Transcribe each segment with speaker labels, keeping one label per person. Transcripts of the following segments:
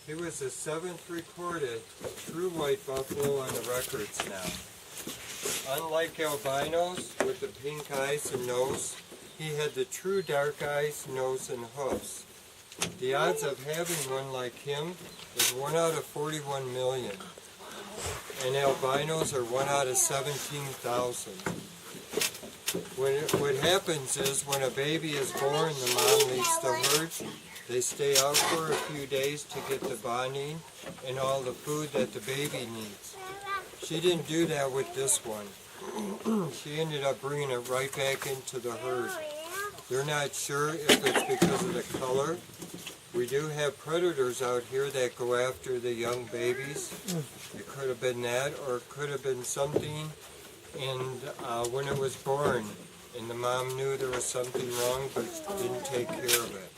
Speaker 1: He was the seventh recorded true white buffalo on the records now. Unlike albinos with the pink eyes and nose, he had the true dark eyes, nose, and hoofs. The odds of having one like him is 1 out of 41 million. And albinos are 1 out of 17,000. What happens is when a baby is born, the mom leaves the herd. They stay out for a few days to get the bonding and all the food that the baby needs. She didn't do that with this one. She ended up bringing it right back into the herd. They're not sure if it's because of the color. We do have predators out here that go after the young babies. It could have been that, or it could have been something when it was born, and the mom knew there was something wrong but didn't take care of it.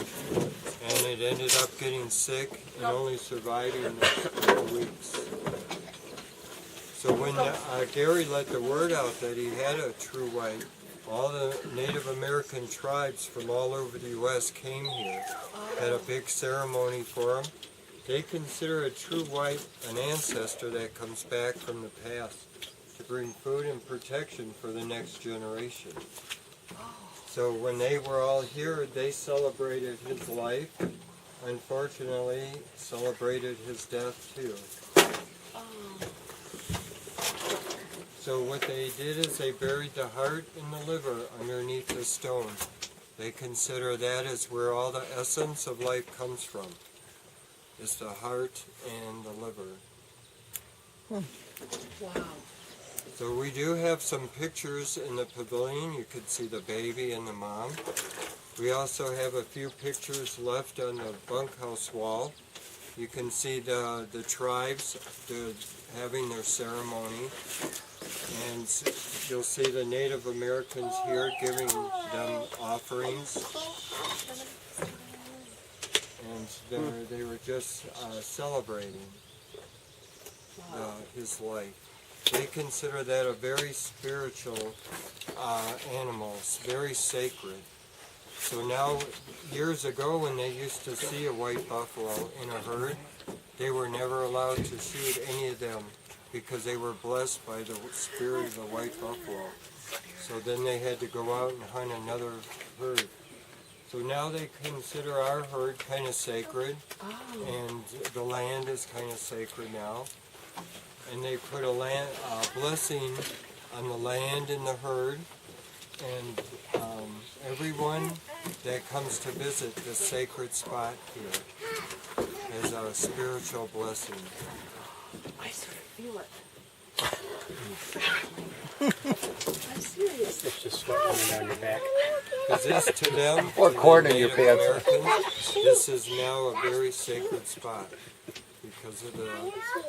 Speaker 1: And it ended up getting sick and only surviving a couple weeks. So when Gary let the word out that he had a true white, all the Native American tribes from all over the U.S. came here, had a big ceremony for him. They consider a true white an ancestor that comes back from the past to bring food and protection for the next generation. So when they were all here, they celebrated his life. Unfortunately, celebrated his death too. So what they did is they buried the heart and the liver underneath the stone. They consider that as where all the essence of life comes from. It's the heart and the liver.
Speaker 2: Wow.
Speaker 1: So we do have some pictures in the pavilion. You could see the baby and the mom. We also have a few pictures left on the bunkhouse wall. You can see the tribes having their ceremony. And you'll see the Native Americans here giving them offerings. And they were just celebrating his life. They consider that a very spiritual animal, very sacred. So now, years ago when they used to see a white buffalo in a herd, they were never allowed to shoot any of them because they were blessed by the spirit of the white buffalo. So then they had to go out and hunt another herd. So now they consider our herd kind of sacred, and the land is kind of sacred now. And they put a blessing on the land and the herd, and everyone that comes to visit this sacred spot here has a spiritual blessing.
Speaker 2: I sort of feel it. I'm serious.
Speaker 3: It's just sweat running down your back.
Speaker 1: Because this to them,
Speaker 4: Or
Speaker 1: to the
Speaker 4: corn in your
Speaker 1: Native
Speaker 4: pants.
Speaker 1: Americans, this is now a very sacred spot because of the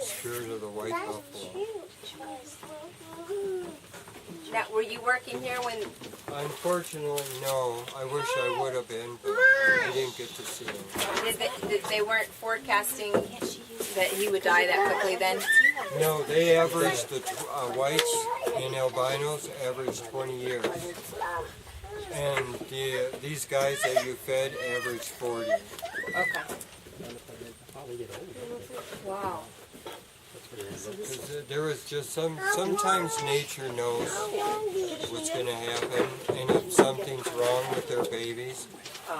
Speaker 1: spirit of the white buffalo.
Speaker 5: Now, were you working here when?
Speaker 1: Unfortunately, no. I wish I would have been, but I didn't get to see him.
Speaker 5: They weren't forecasting that he would die that quickly then?
Speaker 1: No, they averaged, the whites and albinos averaged 20 years. And these guys that you fed averaged 40.
Speaker 5: Okay.
Speaker 2: Wow.
Speaker 1: Because there was just sometimes nature knows what's going to happen, and if something's wrong with their babies,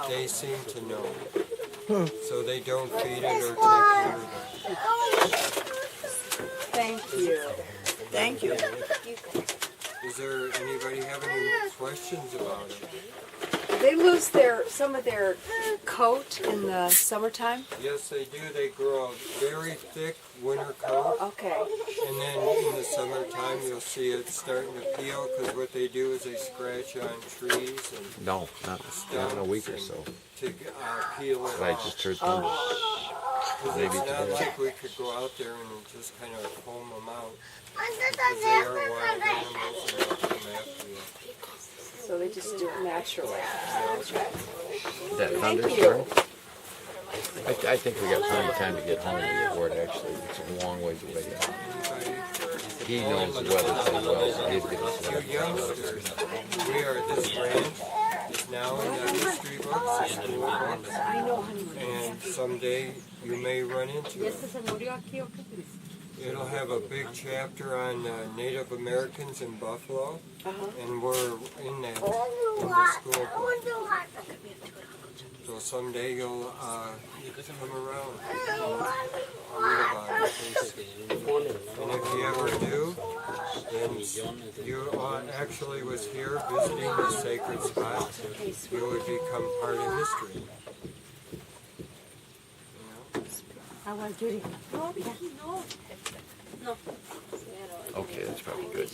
Speaker 1: they seem to know. So they don't feed it or take care of it.
Speaker 2: Thank you. Thank you.
Speaker 1: Is there anybody have any questions about it?
Speaker 2: They lose some of their coat in the summertime?
Speaker 1: Yes, they do. They grow a very thick winter coat.
Speaker 2: Okay.
Speaker 1: And then in the summertime, you'll see it starting to peel, because what they do is they scratch on trees and
Speaker 4: No, not in a week or so.
Speaker 1: to peel it
Speaker 4: I
Speaker 1: off.
Speaker 4: just heard them.
Speaker 1: Because
Speaker 4: maybe
Speaker 1: it's not
Speaker 4: today.
Speaker 1: like we could go out there and just kind of comb them out. Because they are wild animals and they'll come after you.
Speaker 2: So they just do it naturally.
Speaker 4: Is that thunderstorm? I think we got plenty of time to get home before it actually. It's a long ways away. He knows the weather pretty well, so he'd get us
Speaker 1: You
Speaker 4: there.
Speaker 1: youngsters, we are this ranch. It's now in the history books, the school books,
Speaker 2: I know, honey.
Speaker 1: and someday you may run into it.
Speaker 2: se murió aquí o qué?
Speaker 1: It'll have a big chapter on Native Americans in Buffalo, and we're in that in the school book. So someday you'll come around, read about it. And if you ever do, then you actually was here visiting the sacred spot. You would become part of history.
Speaker 2: Agua, Judy.
Speaker 4: Okay, that's probably good.